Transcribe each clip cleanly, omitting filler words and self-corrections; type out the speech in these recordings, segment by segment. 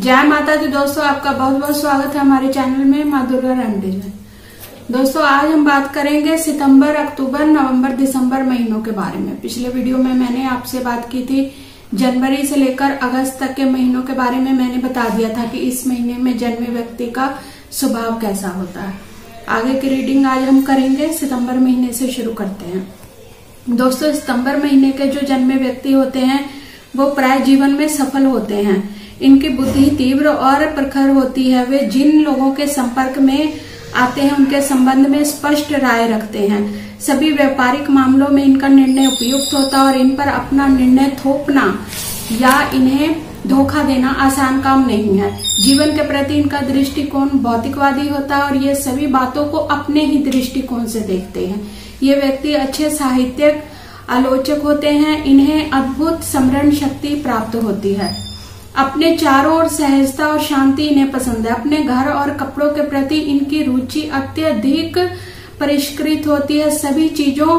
जय माता दी दोस्तों, आपका बहुत बहुत स्वागत है हमारे चैनल में माँ दुर्गा रेमेडीज में। दोस्तों आज हम बात करेंगे सितंबर, अक्टूबर, नवंबर, दिसंबर महीनों के बारे में। पिछले वीडियो में मैंने आपसे बात की थी जनवरी से लेकर अगस्त तक के महीनों के बारे में। मैंने बता दिया था कि इस महीने में जन्मे व्यक्ति का स्वभाव कैसा होता है। आगे की रीडिंग आज हम करेंगे, सितंबर महीने से शुरू करते हैं। दोस्तों सितंबर महीने के जो जन्मे व्यक्ति होते हैं वो प्राय जीवन में सफल होते हैं। इनकी बुद्धि तीव्र और प्रखर होती है। वे जिन लोगों के संपर्क में आते हैं उनके संबंध में स्पष्ट राय रखते हैं। सभी व्यापारिक मामलों में इनका निर्णय उपयुक्त होता है और इन पर अपना निर्णय थोपना या इन्हें धोखा देना आसान काम नहीं है। जीवन के प्रति इनका दृष्टिकोण भौतिकवादी होता है और ये सभी बातों को अपने ही दृष्टिकोण से देखते हैं। ये व्यक्ति अच्छे साहित्यिक आलोचक होते हैं। इन्हें अद्भुत स्मरण शक्ति प्राप्त होती है। अपने चारों ओर सहजता और शांति इन्हें पसंद है। अपने घर और कपड़ों के प्रति इनकी रुचि अत्यधिक परिष्कृत होती है। सभी चीजों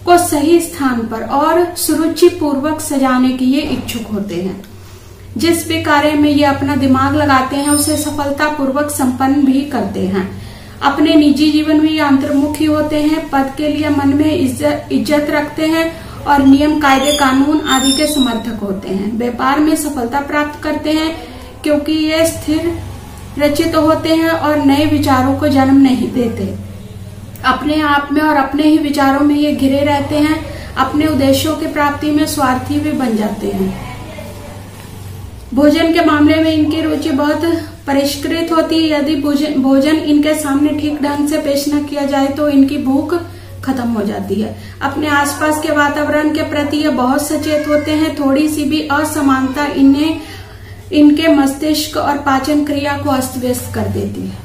को सही स्थान पर और सुरुचि पूर्वक सजाने की ये इच्छुक होते हैं। जिस भी कार्य में ये अपना दिमाग लगाते हैं उसे सफलता पूर्वक संपन्न भी करते हैं। अपने निजी जीवन में ये अंतर्मुखी होते हैं। पद के लिए मन में इज्जत रखते हैं और नियम, कायदे, कानून आदि के समर्थक होते हैं। व्यापार में सफलता प्राप्त करते हैं क्योंकि ये स्थिर रचित होते हैं और नए विचारों को जन्म नहीं देते। अपने आप में और अपने ही विचारों में ये घिरे रहते हैं। अपने उद्देश्यों की प्राप्ति में स्वार्थी भी बन जाते हैं। भोजन के मामले में इनकी रुचि बहुत परिष्कृत होती है। यदि भोजन इनके सामने ठीक ढंग से पेश न किया जाए तो इनकी भूख खत्म हो जाती है। अपने आसपास के वातावरण के प्रति ये बहुत सचेत होते हैं। थोड़ी सी भी असमानता इन्हें इनके मस्तिष्क और पाचन क्रिया को अस्त व्यस्त कर देती है।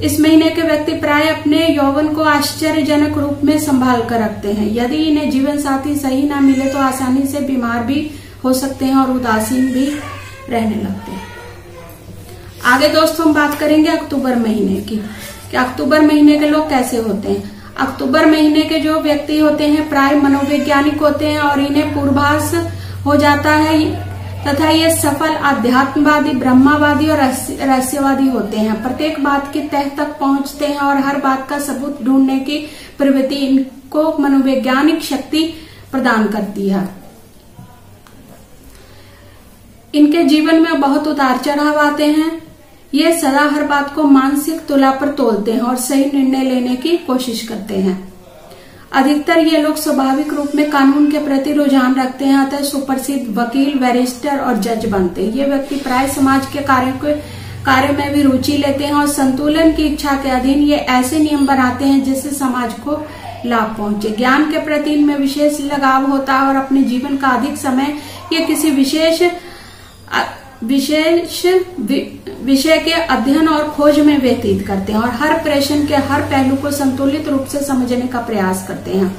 इस महीने के व्यक्ति प्राय अपने यौवन को आश्चर्यजनक रूप में संभाल कर रखते हैं। यदि इन्हें जीवन साथी सही ना मिले तो आसानी से बीमार भी हो सकते हैं और उदासीन भी रहने लगते हैं। आगे दोस्तों हम बात करेंगे अक्टूबर महीने की कि अक्टूबर महीने के लोग कैसे होते हैं। अक्टूबर महीने के जो व्यक्ति होते हैं प्राय मनोवैज्ञानिक होते हैं और इन्हें पूर्वाभास हो जाता है तथा ये सफल आध्यात्मवादी, ब्रह्मावादी और रहस्यवादी होते हैं। प्रत्येक बात की तह तक पहुंचते हैं और हर बात का सबूत ढूंढने की प्रवृत्ति इनको मनोवैज्ञानिक शक्ति प्रदान करती है। इनके जीवन में बहुत उतार चढ़ाव आते हैं। ये सदा हर बात को मानसिक तुला पर तोलते हैं और सही निर्णय लेने की कोशिश करते हैं। अधिकतर ये लोग स्वाभाविक रूप में कानून के प्रति रुझान रखते हैं, अतः सुप्रसिद्ध वकील, बैरिस्टर और जज बनते हैं। ये व्यक्ति प्राय समाज के कार्य में भी रुचि लेते हैं और संतुलन की इच्छा के अधीन ये ऐसे नियम बनाते हैं जिससे समाज को लाभ पहुंचे। ज्ञान के प्रति इनमें विशेष लगाव होता है और अपने जीवन का अधिक समय ये किसी विशेष विषय के अध्ययन और खोज में व्यतीत करते हैं और हर प्रश्न के हर पहलू को संतुलित रूप से समझने का प्रयास करते हैं।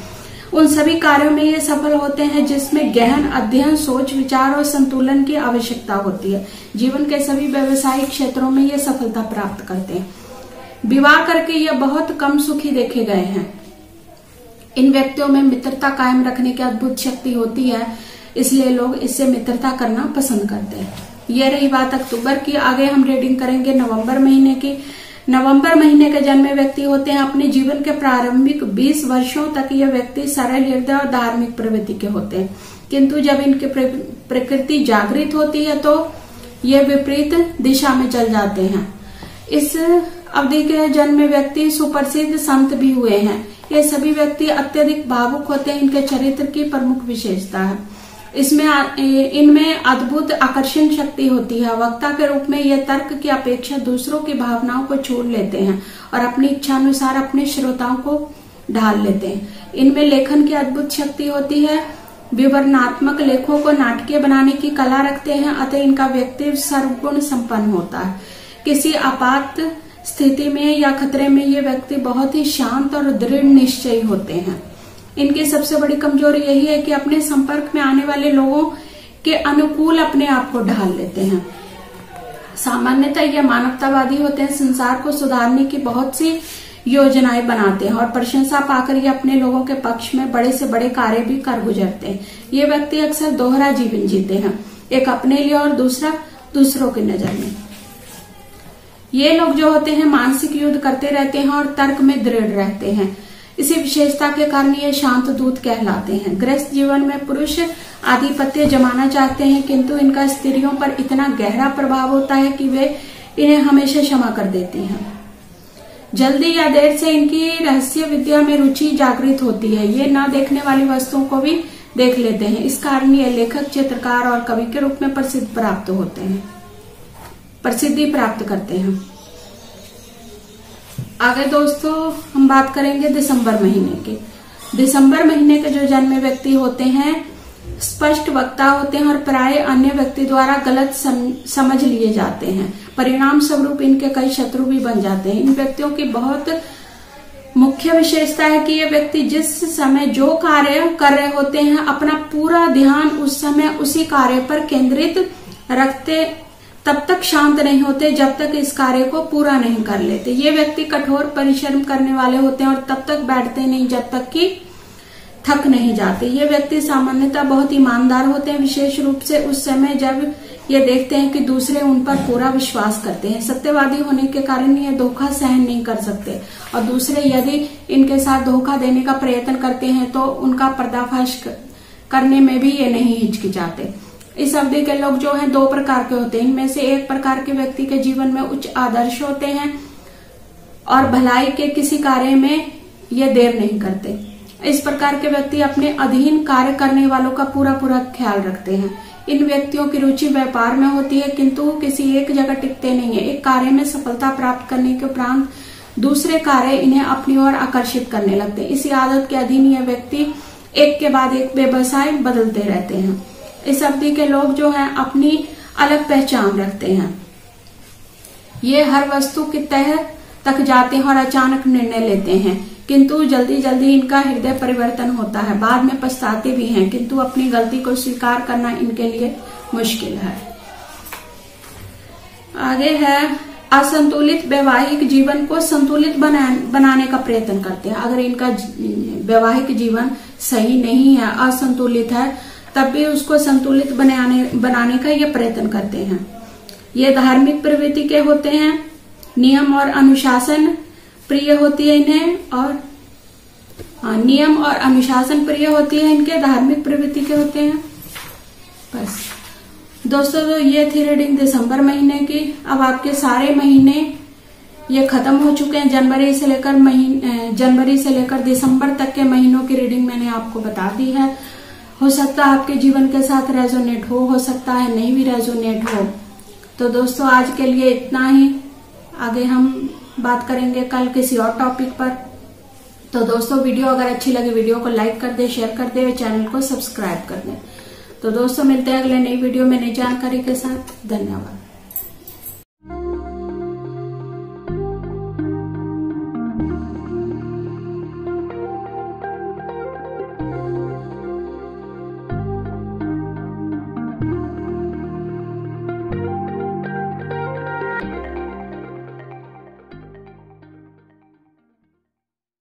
उन सभी कार्यों में ये सफल होते हैं जिसमें गहन अध्ययन, सोच, विचार और संतुलन की आवश्यकता होती है। जीवन के सभी व्यवसायिक क्षेत्रों में ये सफलता प्राप्त करते हैं। विवाह करके ये बहुत कम सुखी देखे गए हैं। इन व्यक्तियों में मित्रता कायम रखने की अद्भुत शक्ति होती है, इसलिए लोग इससे मित्रता करना पसंद करते हैं। ये रही बात अक्टूबर की। आगे हम रीडिंग करेंगे नवंबर महीने की। नवंबर महीने के जन्मे व्यक्ति होते हैं। अपने जीवन के प्रारंभिक 20 वर्षों तक ये व्यक्ति सरल हृदय और धार्मिक प्रवृत्ति के होते हैं, किंतु जब इनकी प्रकृति जागृत होती है तो ये विपरीत दिशा में चल जाते हैं। इस अवधि के जन्मे व्यक्ति सुप्रसिद्ध संत भी हुए हैं। ये सभी व्यक्ति अत्यधिक भावुक होते हैं। इनके चरित्र की प्रमुख विशेषता है इनमें अद्भुत आकर्षण शक्ति होती है। वक्ता के रूप में ये तर्क की अपेक्षा दूसरों की भावनाओं को छोड़ लेते हैं और अपनी इच्छानुसार अपने श्रोताओं को ढाल लेते हैं। इनमें लेखन की अद्भुत शक्ति होती है। विवरणात्मक लेखों को नाटकीय बनाने की कला रखते हैं, अतः इनका व्यक्तित्व सर्वगुण संपन्न होता है। किसी आपात स्थिति में या खतरे में ये व्यक्ति बहुत ही शांत और दृढ़ निश्चयी होते हैं। इनकी सबसे बड़ी कमजोरी यही है कि अपने संपर्क में आने वाले लोगों के अनुकूल अपने आप को ढाल लेते हैं। सामान्यतः ये मानवतावादी होते हैं। संसार को सुधारने की बहुत सी योजनाएं बनाते हैं और प्रशंसा पाकर ये अपने लोगों के पक्ष में बड़े से बड़े कार्य भी कर गुजरते हैं। ये व्यक्ति अक्सर दोहरा जीवन जीते हैं, एक अपने लिए और दूसरा दूसरों की नजर में। ये लोग जो होते हैं मानसिक युद्ध करते रहते हैं और तर्क में दृढ़ रहते हैं। इसी विशेषता के कारण ये शांत दूत कहलाते हैं। गृहस्थ जीवन में पुरुष आधिपत्य जमाना चाहते हैं, किंतु इनका स्त्रियों पर इतना गहरा प्रभाव होता है कि वे इन्हें हमेशा क्षमा कर देती हैं। जल्दी या देर से इनकी रहस्य विद्या में रुचि जागृत होती है। ये न देखने वाली वस्तुओं को भी देख लेते हैं। इस कारण ये लेखक, चित्रकार और कवि के रूप में प्रसिद्धि प्राप्त करते हैं। आगे दोस्तों हम बात करेंगे दिसंबर महीने की। दिसंबर महीने के जो जन्मे व्यक्ति होते हैं स्पष्ट वक्ता होते हैं और प्राय अन्य व्यक्ति द्वारा गलत समझ लिए जाते हैं। परिणाम स्वरूप इनके कई शत्रु भी बन जाते हैं। इन व्यक्तियों की बहुत मुख्य विशेषता है कि ये व्यक्ति जिस समय जो कार्य कर रहे होते हैं अपना पूरा ध्यान उस समय उसी कार्य पर केंद्रित रखते, तब तक शांत नहीं होते जब तक इस कार्य को पूरा नहीं कर लेते। ये व्यक्ति कठोर परिश्रम करने वाले होते हैं और तब तक बैठते नहीं जब तक कि थक नहीं जाते। ये व्यक्ति सामान्यतः बहुत ईमानदार होते हैं, विशेष रूप से उस समय जब ये देखते हैं कि दूसरे उन पर पूरा विश्वास करते हैं। सत्यवादी होने के कारण ये धोखा सहन नहीं कर सकते और दूसरे यदि इनके साथ धोखा देने का प्रयत्न करते हैं तो उनका पर्दाफाश करने में भी ये नहीं हिचकिचाते। इस अवधि के लोग जो हैं 2 प्रकार के होते हैं। इनमें से एक प्रकार के व्यक्ति के जीवन में उच्च आदर्श होते हैं और भलाई के किसी कार्य में ये देर नहीं करते। इस प्रकार के व्यक्ति अपने अधीन कार्य करने वालों का पूरा ख्याल रखते हैं। इन व्यक्तियों की रुचि व्यापार में होती है, किंतु किसी एक जगह टिकते नहीं है। एक कार्य में सफलता प्राप्त करने के उपरांत दूसरे कार्य इन्हें अपनी ओर आकर्षित करने लगते हैं। इसी आदत के अधीन यह व्यक्ति एक के बाद एक व्यवसाय बदलते रहते हैं। इस अवधि के लोग जो हैं अपनी अलग पहचान रखते हैं। ये हर वस्तु की तह तक जाते हैं और अचानक निर्णय लेते हैं, किंतु जल्दी जल्दी इनका हृदय परिवर्तन होता है। बाद में पछताते भी हैं, किंतु अपनी गलती को स्वीकार करना इनके लिए मुश्किल है। आगे है असंतुलित वैवाहिक जीवन को संतुलित बनाने का प्रयत्न करते हैं। अगर इनका वैवाहिक जीवन सही नहीं है, असंतुलित है, तब भी उसको संतुलित बनाने का ये प्रयत्न करते हैं। ये धार्मिक प्रवृत्ति के होते हैं, नियम और अनुशासन प्रिय होती है इन्हें, और नियम और अनुशासन प्रिय होती है इनके, धार्मिक प्रवृत्ति के होते हैं। बस दोस्तों, तो ये थी रीडिंग दिसंबर महीने की। अब आपके सारे महीने ये खत्म हो चुके हैं। जनवरी से लेकर दिसंबर तक के महीनों की रीडिंग मैंने आपको बता दी है। हो सकता है आपके जीवन के साथ रेजोनेट हो सकता है नहीं भी रेजोनेट हो। तो दोस्तों आज के लिए इतना ही। आगे हम बात करेंगे कल किसी और टॉपिक पर। तो दोस्तों वीडियो अगर अच्छी लगे वीडियो को लाइक कर दे, शेयर कर दे और चैनल को सब्सक्राइब कर दे। तो दोस्तों मिलते हैं अगले नई वीडियो में नई जानकारी के साथ। धन्यवाद।